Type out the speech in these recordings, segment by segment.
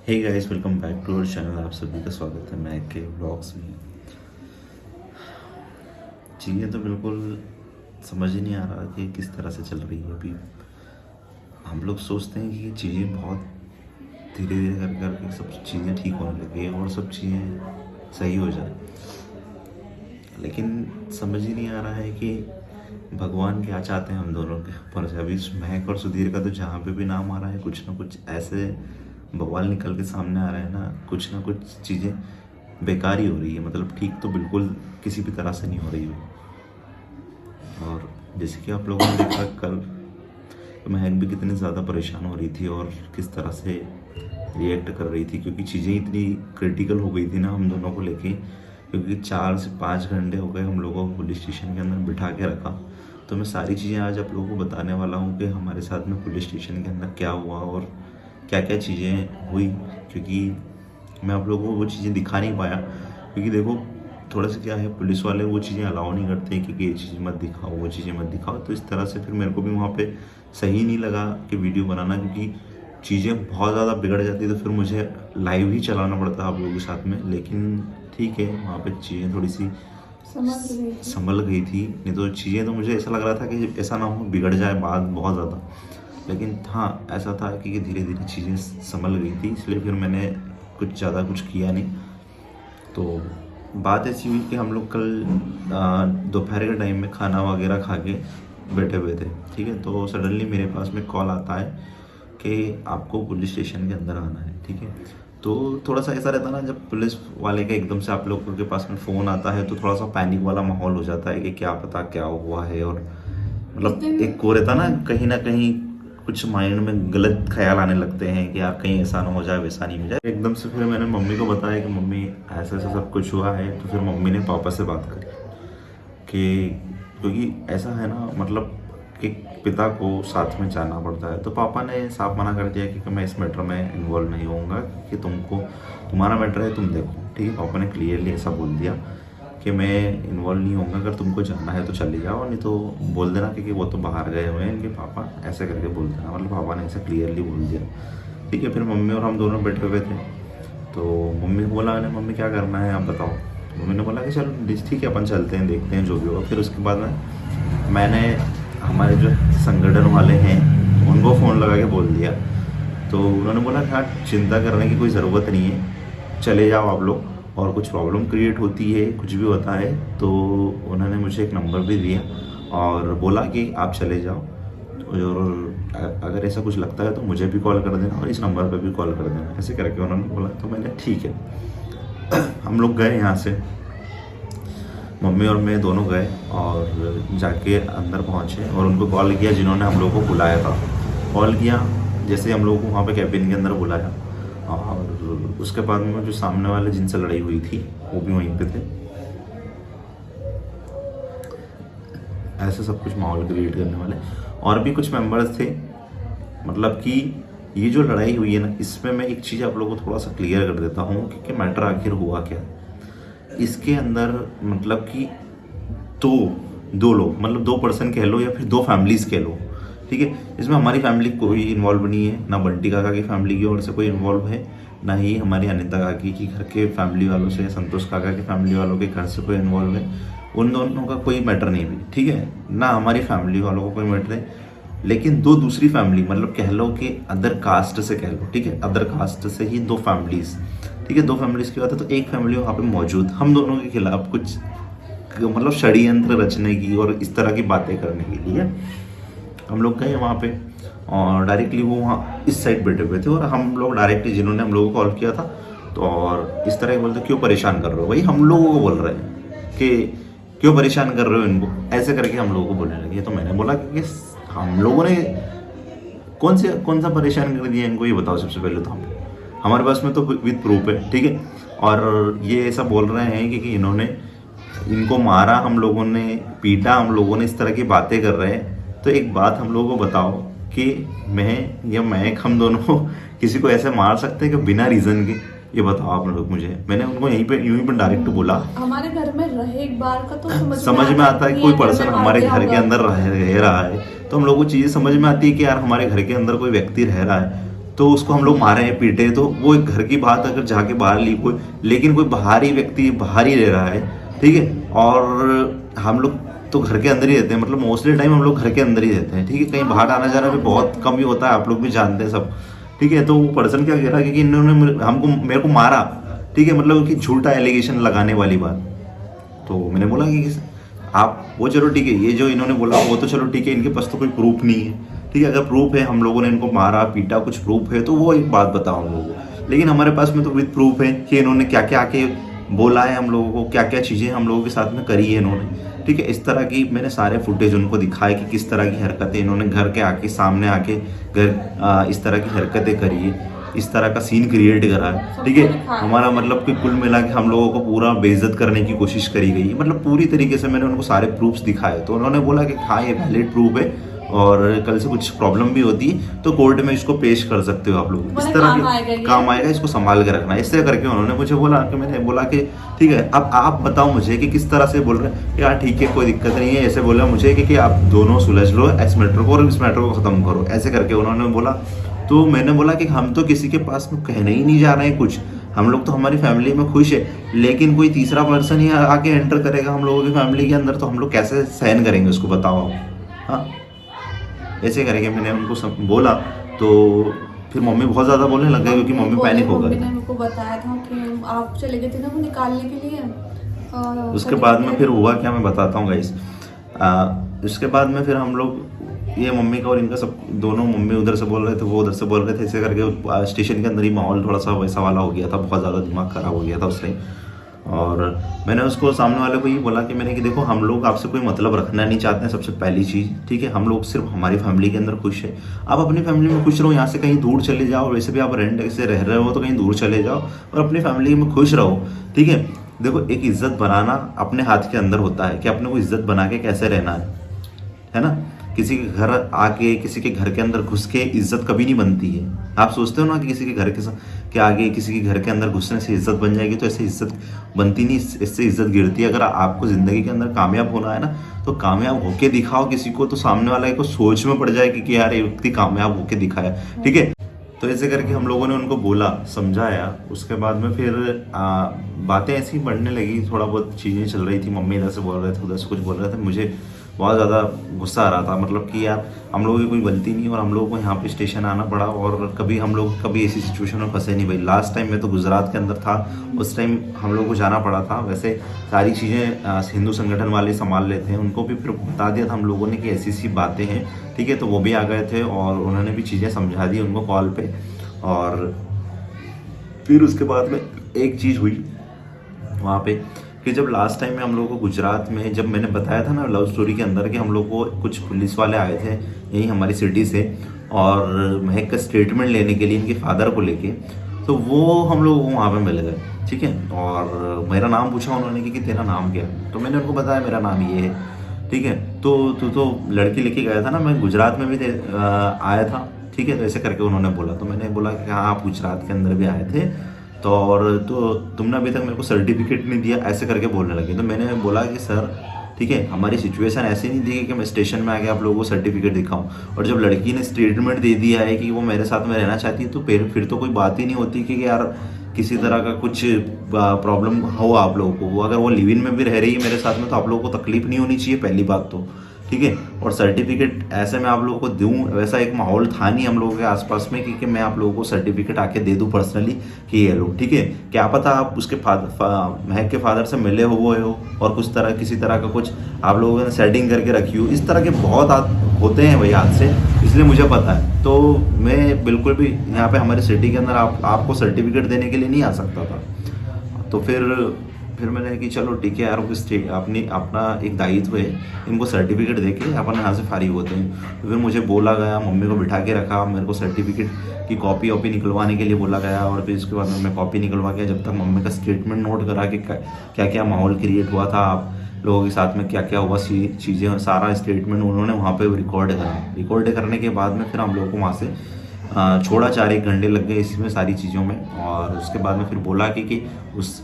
Hey guys, welcome back to our channel. आप सभी का स्वागत है मैं के ब्लॉग्स में। चीज़ें तो बिल्कुल समझ ही नहीं आ रहा कि किस तरह से चल रही है अभी। हम लोग सोचते हैं कि ये चीज़ें बहुत धीरे धीरे कर करके सब चीज़ें ठीक होने लगी और सब चीज़ें सही हो जाए, लेकिन समझ ही नहीं आ रहा है कि भगवान क्या चाहते हैं हम दोनों के ऊपर से। अभी महक और सुधीर का तो जहाँ पे भी नाम आ रहा है कुछ ना कुछ ऐसे बवाल निकल के सामने आ रहे हैं ना कुछ चीज़ें बेकार ही हो रही है। मतलब ठीक तो बिल्कुल किसी भी तरह से नहीं हो रही है। और जैसे कि आप लोगों ने देखा कल, तो महक भी कितनी ज़्यादा परेशान हो रही थी और किस तरह से रिएक्ट कर रही थी, क्योंकि चीज़ें इतनी क्रिटिकल हो गई थी ना हम दोनों को लेके। क्योंकि 4 से 5 घंटे हो गए हम लोगों को पुलिस स्टेशन के अंदर बिठा के रखा। तो मैं सारी चीज़ें आज आप लोगों को बताने वाला हूँ कि हमारे साथ में पुलिस स्टेशन के अंदर क्या हुआ और क्या क्या चीज़ें हुई। क्योंकि मैं आप लोगों को वो चीज़ें दिखा नहीं पाया, क्योंकि देखो थोड़ा सा क्या है, पुलिस वाले वो चीज़ें अलाउ नहीं करते कि ये चीज़ें मत दिखाओ वो चीज़ें मत दिखाओ। तो इस तरह से फिर मेरे को भी वहाँ पे सही नहीं लगा कि वीडियो बनाना, क्योंकि चीज़ें बहुत ज़्यादा बिगड़ जाती तो फिर मुझे लाइव ही चलाना पड़ता आप लोगों के साथ में। लेकिन ठीक है, वहाँ पे चीज़ें थोड़ी सी संभल गई थी। नहीं तो चीज़ें तो मुझे ऐसा लग रहा था कि ऐसा ना हो बिगड़ जाए बात बहुत ज़्यादा। लेकिन हाँ, ऐसा था कि धीरे धीरे चीज़ें संभल गई थी, इसलिए फिर मैंने कुछ ज़्यादा कुछ किया नहीं। तो बात ऐसी हुई कि हम लोग कल दोपहर के टाइम में खाना वगैरह खा के बैठे हुए थे, ठीक है। तो सडनली मेरे पास में कॉल आता है कि आपको पुलिस स्टेशन के अंदर आना है, ठीक है। तो थोड़ा सा ऐसा रहता है ना, जब पुलिस वाले का एकदम से आप लोगों के पास में फ़ोन आता है तो थोड़ा सा पैनिक वाला माहौल हो जाता है कि क्या पता क्या हुआ है। और मतलब एक को रहता ना कहीं कुछ माइंड में गलत ख्याल आने लगते हैं कि यार कहीं ऐसा ना हो जाए वैसा नहीं हो जाए। एकदम से फिर मैंने मम्मी को बताया कि मम्मी ऐसा ऐसा सब कुछ हुआ है। तो फिर मम्मी ने पापा से बात करी कि क्योंकि ऐसा है ना, मतलब कि पिता को साथ में जाना पड़ता है। तो पापा ने साफ मना कर दिया कि मैं इस मैटर में इन्वॉल्व नहीं होऊंगा, कि तुम्हारा मैटर है तुम देखो, ठीक है। पापा ने क्लियरली ऐसा बोल दिया कि मैं इन्वॉल्व नहीं होऊंगा, अगर तुमको जाना है तो चले जाओ, नहीं तो बोल देना क्योंकि वो तो बाहर गए हुए हैं इनके पापा, ऐसे करके बोल देना। मतलब पापा ने ऐसे क्लियरली बोल दिया, ठीक है। फिर मम्मी और हम दोनों बैठे हुए थे। तो मम्मी को बोला, मम्मी क्या करना है आप बताओ। तो मम्मी ने बोला कि चलो ठीक है अपन चलते हैं, देखते हैं जो भी होगा। फिर उसके बाद में मैंने हमारे जो संगठन वाले हैं उनको फ़ोन लगा के बोल दिया। तो उन्होंने बोला हाँ, चिंता करने की कोई ज़रूरत नहीं है, चले जाओ आप लोग। और कुछ प्रॉब्लम क्रिएट होती है, कुछ भी होता है, तो उन्होंने मुझे एक नंबर भी दिया और बोला कि आप चले जाओ, और अगर ऐसा कुछ लगता है तो मुझे भी कॉल कर देना और इस नंबर पे भी कॉल कर देना, ऐसे करके उन्होंने बोला। तो मैंने ठीक है। हम लोग गए यहाँ से, मम्मी और मैं दोनों गए और जाके अंदर पहुँचे और उनको कॉल किया जिन्होंने हम लोग को बुलाया था। कॉल किया, जैसे हम लोग को वहाँ पे कैबिन के अंदर बुलाया, और उसके बाद में जो सामने वाले जिनसे लड़ाई हुई थी वो भी वहीं पे थे। ऐसे सब कुछ माहौल क्रिएट करने वाले और भी कुछ मेंबर्स थे। मतलब कि ये जो लड़ाई हुई है ना, इसमें मैं एक चीज़ आप लोगों को थोड़ा सा क्लियर कर देता हूँ कि मैटर आखिर हुआ क्या। इसके अंदर मतलब कि दो लोग, मतलब 2 पर्सन कह लो या फिर 2 फैमिलीज़ कह लो, ठीक है। इसमें हमारी फैमिली कोई इन्वॉल्व नहीं है, ना बंटी काका की फैमिली की ओर से कोई इन्वॉल्व है, ना ही हमारी अनिता काकी की घर के फैमिली वालों से, संतोष काका के फैमिली वालों के घर से कोई इन्वॉल्व है। उन दोनों का कोई मैटर नहीं भी, ठीक है, ना हमारी फैमिली वालों का कोई मैटर है। लेकिन 2 दूसरी फैमिली, मतलब कह लो कि अदर कास्ट से कह लो, ठीक है, अदर कास्ट से ही 2 फैमिलीज़, ठीक है। 2 फैमिलीज़ की बात है, तो एक फैमिली वहाँ पे मौजूद हम दोनों के खिलाफ कुछ मतलब षड्यंत्र रचने की और इस तरह की बातें करने के लिए हम लोग गए वहाँ पे। और डायरेक्टली वो वहाँ इस साइड बैठे हुए थे और हम लोग डायरेक्टली, जिन्होंने हम लोगों को कॉल किया था, तो और इस तरह बोलते क्यों परेशान कर रहे हो, वही हम लोगों को बोल रहे हैं कि क्यों परेशान कर रहे हो इनको, ऐसे करके हम लोगों को बोलने लगे। तो मैंने बोला कि हम लोगों ने कौन सा परेशान कर दिया इनको, ये बताओ सबसे पहले तो। हमारे पास में तो विद प्रूफ है, ठीक है। और ये ऐसा बोल रहे हैं कि इन्होंने इनको मारा, हम लोगों ने पीटा, हम लोगों ने इस तरह की बातें कर रहे हैं। तो एक बात हम लोगों को बताओ कि मैं या महक, हम दोनों किसी को ऐसे मार सकते हैं कि बिना रीज़न के, ये बताओ आप लोग मुझे। मैंने उनको यूं ही पे डायरेक्ट बोला, हमारे घर में रहे एक बार का तो समझ में आता है कि कोई पर्सन हमारे घर के अंदर रह रहा है, तो हम लोगों को चीज़ें समझ में आती है कि यार हमारे घर के अंदर कोई व्यक्ति रह रहा है, तो उसको हम लोग मारे हैं पीटे, तो वो एक घर की बात अगर जाके बाहर ली कोई, लेकिन कोई बाहरी व्यक्ति बाहर ही रह रहा है, ठीक है, और हम लोग तो घर के अंदर ही रहते हैं, मतलब मोस्टली टाइम हम लोग घर के अंदर ही रहते हैं, ठीक है, कहीं बाहर आना जाना भी बहुत कम ही होता है, आप लोग भी जानते हैं सब, ठीक है। तो वो पर्सन क्या कह रहा है कि इन्होंने मेरे को मारा, ठीक है, मतलब कि झूठा एलिगेशन लगाने वाली बात। तो मैंने बोला कि आप वो चलो ठीक है, ये जो इन्होंने बोला वो तो चलो ठीक है, इनके पास तो कोई प्रूफ नहीं है, ठीक है, अगर प्रूफ है हम लोगों ने इनको मारा पीटा कुछ प्रूफ है तो वो एक बात बताओ हम लोगों को, लेकिन हमारे पास में तो विद प्रूफ है कि इन्होंने क्या क्या आके बोला है हम लोगों को, क्या क्या चीज़ें हम लोगों के साथ में करी है इन्होंने, ठीक है। इस तरह की मैंने सारे फुटेज उनको दिखाए कि किस तरह की हरकतें इन्होंने घर के आके सामने आके इस तरह की हरकतें करी है, इस तरह का सीन क्रिएट करा है, ठीक है। हमारा मतलब कि कुल मिला के हम लोगों को पूरा बेइज्जत करने की कोशिश करी गई है, मतलब पूरी तरीके से मैंने उनको सारे प्रूफ्स दिखाए, तो उन्होंने बोला कि हाँ ये वैलिड प्रूफ है और कल से कुछ प्रॉब्लम भी होती है तो कोर्ट में इसको पेश कर सकते हो आप लोग, इस तरह के काम आएगा, इसको संभाल के रखना, इससे करके उन्होंने मुझे बोला कि मैंने बोला कि ठीक है, अब आप बताओ मुझे कि किस तरह से बोल रहे हैं, यार ठीक है कोई दिक्कत नहीं है, ऐसे बोला मुझे कि आप दोनों सुलझ लो इस मैटर को और इस मैटर को ख़त्म करो, ऐसे करके उन्होंने बोला। तो मैंने बोला कि हम तो किसी के पास में कहने ही नहीं जा रहे हैं कुछ, हम लोग तो हमारी फैमिली में खुश है, लेकिन कोई तीसरा पर्सन ही आके एंटर करेगा हम लोगों की फैमिली के अंदर तो हम लोग कैसे सहन करेंगे उसको, बताओ आप। हाँ ऐसे करेंगे, मैंने उनको बोला तो फिर मम्मी बहुत ज़्यादा बोलने लग गई क्योंकि मम्मी पैनिक हो गई। मम्मी ने मेरे को बताया था कि आप चले गए थे ना वो निकालने के लिए, और उसके बाद में फिर हुआ क्या मैं बताता हूँ गाइस। उसके बाद में फिर हम लोग ये मम्मी का और इनका सब दोनों, मम्मी उधर से बोल रहे थे वो उधर से बोल रहे थे, ऐसे करके स्टेशन के अंदर ही माहौल थोड़ा सा वैसा वाला हो गया था, बहुत ज़्यादा दिमाग ख़राब हो गया था उस टाइम। और मैंने उसको सामने वाले को ये बोला कि मैंने कि देखो हम लोग आपसे कोई मतलब रखना नहीं चाहते हैं, सबसे पहली चीज़, ठीक है, हम लोग सिर्फ हमारी फैमिली के अंदर खुश है, आप अपनी फैमिली में खुश रहो, यहाँ से कहीं दूर चले जाओ, वैसे भी आप रेंट से रह रहे हो तो कहीं दूर चले जाओ और अपनी फैमिली में खुश रहो, ठीक है। देखो एक इज्जत बनाना अपने हाथ के अंदर होता है कि अपने को इज्जत बना के कैसे रहना है ना। किसी के घर आके किसी के घर के अंदर घुस के इज्जत कभी नहीं बनती है। आप सोचते हो ना कि किसी के घर के आगे किसी के घर के अंदर घुसने से इज्जत बन जाएगी, तो ऐसे इज्जत बनती नहीं, इससे इज्जत गिरती है। अगर आपको ज़िंदगी के अंदर कामयाब होना है ना, तो कामयाब होके दिखाओ किसी को, तो सामने वाले को सोच में पड़ जाए कि यार ये व्यक्ति कामयाब होके दिखाया, ठीक है। तो ऐसे करके हम लोगों ने उनको बोला, समझाया। उसके बाद में फिर बातें ऐसी बढ़ने लगी, थोड़ा बहुत चीज़ें चल रही थी, मम्मी इधर से बोल रहे थे उधर से कुछ बोल रहे थे, मुझे बहुत ज़्यादा गुस्सा आ रहा था, मतलब कि यार हम लोगों की कोई गलती नहीं और हम लोगों को यहाँ पे स्टेशन आना पड़ा, और कभी हम लोग कभी ऐसी सिचुएशन में फंसे नहीं भाई। लास्ट टाइम मैं तो गुजरात के अंदर था, उस टाइम हम लोग को जाना पड़ा था। वैसे सारी चीज़ें हिंदू संगठन वाले संभाल लेते हैं, उनको भी फिर बता दिया था हम लोगों ने कि ऐसी ऐसी बातें हैं, ठीक है। तो वो भी आ गए थे और उन्होंने भी चीज़ें समझा दी उनको कॉल पे। और फिर उसके बाद में एक चीज़ हुई वहाँ पे कि जब लास्ट टाइम में हम लोग को गुजरात में, जब मैंने बताया था ना लव स्टोरी के अंदर कि हम लोग को कुछ पुलिस वाले आए थे यहीं हमारी सिटी से, और महक का स्टेटमेंट लेने के लिए इनके फादर को लेके, तो वो हम लोग वहाँ पे मिल गए, ठीक है। और मेरा नाम पूछा उन्होंने कि तेरा नाम क्या है, तो मैंने उनको बताया मेरा नाम ये है, ठीक है। तो तू तो लड़की लेके गया था ना, मैं गुजरात में भी आया था, ठीक है। तो ऐसे करके उन्होंने बोला, तो मैंने बोला कि हाँ आप गुजरात के अंदर भी आए थे, तो और तो तुमने अभी तक मेरे को सर्टिफिकेट नहीं दिया, ऐसे करके बोलने लगे। तो मैंने बोला कि सर ठीक है, हमारी सिचुएशन ऐसी नहीं थी कि मैं स्टेशन में आके आप लोगों को सर्टिफिकेट दिखाऊं, और जब लड़की ने स्टेटमेंट दे दिया है कि वो मेरे साथ में रहना चाहती है, तो फिर तो कोई बात ही नहीं होती कि यार किसी तरह का कुछ प्रॉब्लम हो आप लोगों को। वो अगर वो लिव इन में भी रह रही है मेरे साथ में, तो आप लोगों को तकलीफ नहीं होनी चाहिए, पहली बात तो, ठीक है। और सर्टिफिकेट ऐसे मैं आप लोगों को दूं, वैसा एक माहौल था नहीं हम लोगों के आसपास में कि मैं आप लोगों को सर्टिफिकेट आके दे दूं पर्सनली कि ये लो, ठीक है। क्या पता आप उसके महक के फादर से मिले हुए हो और कुछ तरह किसी तरह का कुछ आप लोगों ने सेटिंग करके रखी हो, इस तरह के बहुत होते हैं भाई हादसे, इसलिए मुझे पता है। तो मैं बिल्कुल भी यहाँ पे हमारी सिटी के अंदर आपको सर्टिफिकेट देने के लिए नहीं आ सकता था। तो फिर मैंने कि चलो ठीक है यार, अपना एक दायित्व है, इनको सर्टिफिकेट देके अपन यहाँ से फारिग होते हैं। तो फिर मुझे बोला गया, मम्मी को बिठा के रखा, मेरे को सर्टिफिकेट की कॉपी निकलवाने के लिए बोला गया, और फिर इसके बाद मैं कॉपी निकलवा के जब तक मम्मी का स्टेटमेंट नोट करा कि क्या क्या माहौल क्रिएट हुआ था, आप लोगों के साथ में क्या क्या हुआ चीज़ें, सारा स्टेटमेंट उन्होंने वहाँ पर रिकॉर्ड करने के बाद में फिर हम लोगों को वहाँ से छोड़ा 4-1 घंटे लग गए इसमें सारी चीज़ों में। और उसके बाद में फिर बोला कि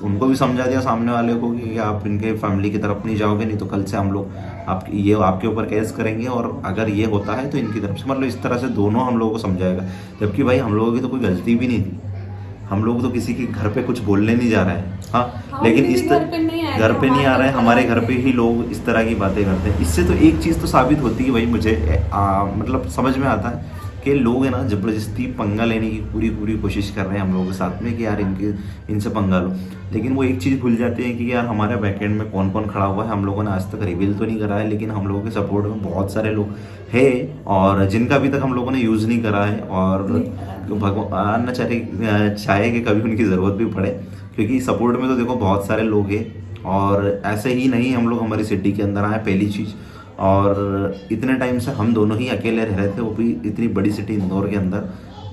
उनको भी समझा दिया सामने वाले को कि आप इनके फैमिली की तरफ नहीं जाओगे, नहीं तो कल से हम लोग आपके ऊपर केस करेंगे, और अगर ये होता है तो इनकी तरफ से, मतलब इस तरह से दोनों हम लोगों को समझाएगा। जबकि भाई हम लोगों की तो कोई गलती भी नहीं थी, हम लोग तो किसी के घर पे कुछ बोलने नहीं जा रहे हैं। हाँ, लेकिन इस घर पे नहीं आए, घर पे नहीं आ रहे हैं, हमारे घर पे पे ही लोग इस तरह की बातें करते हैं। इससे तो एक चीज़ तो साबित होती है भाई, मुझे मतलब समझ में आता है कि लोग है ना ज़बरदस्ती पंगा लेने की पूरी पूरी कोशिश कर रहे हैं हम लोगों के साथ में कि यार इनसे पंगा लो। लेकिन वो एक चीज़ भूल जाते हैं कि यार हमारे बैकएंड में कौन कौन खड़ा हुआ है। हम लोगों ने आज तक रिवील तो नहीं करा है, लेकिन हम लोगों के सपोर्ट में बहुत सारे लोग हैं, और जिनका अभी तक हम लोगों ने यूज़ नहीं करा है। और भगवान न चाहे कि कभी उनकी ज़रूरत भी पड़े, क्योंकि सपोर्ट में तो देखो बहुत सारे लोग हैं। और ऐसे ही नहीं हम लोग हमारी सिटी के अंदर आए, पहली चीज़। और इतने टाइम से हम दोनों ही अकेले रह रहे थे, वो भी इतनी बड़ी सिटी इंदौर के अंदर,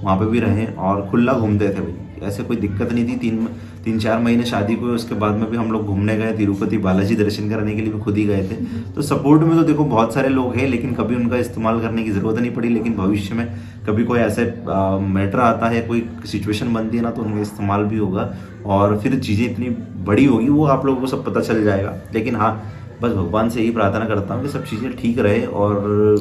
वहाँ पे भी रहे और खुला घूमते थे भाई, ऐसे कोई दिक्कत नहीं थी। 3-4 महीने शादी को, उसके बाद में भी हम लोग घूमने गए, तिरुपति बालाजी दर्शन करने के लिए भी खुद ही गए थे। तो सपोर्ट में तो देखो बहुत सारे लोग हैं, लेकिन कभी उनका इस्तेमाल करने की ज़रूरत नहीं पड़ी। लेकिन भविष्य में कभी कोई ऐसे मैटर आता है, कोई सिचुएशन बनती है ना, तो उनका इस्तेमाल भी होगा, और फिर चीज़ें इतनी बड़ी होगी, वो आप लोगों को सब पता चल जाएगा। लेकिन हाँ, बस भगवान से यही प्रार्थना करता हूँ कि सब चीज़ें ठीक रहे, और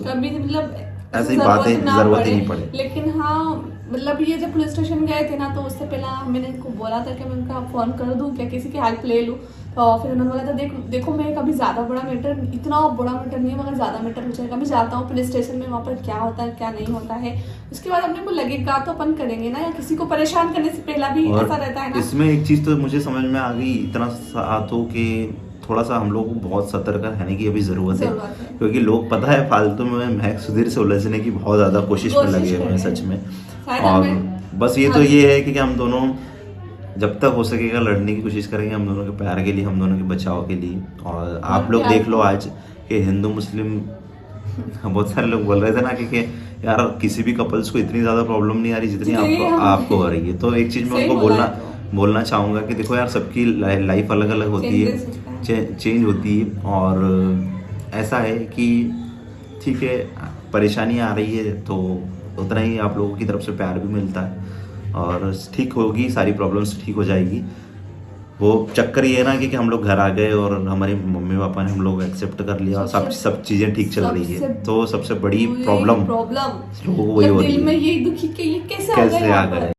कभी मतलब ऐसी बातें ज़रूरत ही नहीं पड़े। लेकिन हाँ, मतलब ये जब पुलिस स्टेशन गए थे ना, तो उससे पहले मैंने इनको बोला था कि मैं उनका फ़ोन कर दूं क्या, किसी की हेल्प ले लूं। तो फिर उन्होंने बोला था देखो मैं कभी ज़्यादा बड़ा मैटर, इतना बड़ा मैटर नहीं है, मगर ज़्यादा मैटर हो जाएगा, मैं जाता हूँ पुलिस स्टेशन में, वहाँ पर क्या होता है क्या नहीं होता है, उसके बाद अपने को लगेगा तो अपन करेंगे ना, या किसी को परेशान करने से पहला भी ऐसा रहता है ना। इसमें एक चीज़ तो मुझे समझ में आ गई इतना सा तो, कि थोड़ा सा हम लोग को बहुत सतर्क रहने की अभी ज़रूरत है, क्योंकि लोग पता है फालतू में महक सुधीर से उलझने की बहुत ज़्यादा कोशिश में लगे हुए हैं सच में। और बस ये तो ये है कि हम दोनों जब तक हो सकेगा लड़ने की कोशिश करेंगे, हम दोनों के प्यार के लिए, हम दोनों के बचाव के लिए। और आप लोग देख लो आज कि हिंदू मुस्लिम बहुत सारे लोग बोल रहे थे ना कि यार किसी भी कपल्स को इतनी ज़्यादा प्रॉब्लम नहीं आ रही जितनी आपको हो रही है। तो एक चीज़ मैं उनको बोलना चाहूँगा कि देखो यार, सबकी लाइफ अलग अलग होती है, चेंज होती है। और ऐसा है कि ठीक है, परेशानी आ रही है तो उतना ही आप लोगों की तरफ से प्यार भी मिलता है, और ठीक होगी, सारी प्रॉब्लम्स ठीक हो जाएगी। वो चक्कर ये है ना कि हम लोग घर आ गए और हमारे मम्मी पापा ने हम लोग एक्सेप्ट कर लिया, और सब चीज़ें ठीक चल रही है। तो सबसे बड़ी प्रॉब्लम लोगों को वही हो रही है, दिल में यही दुखी कि ये कैसे आ गए।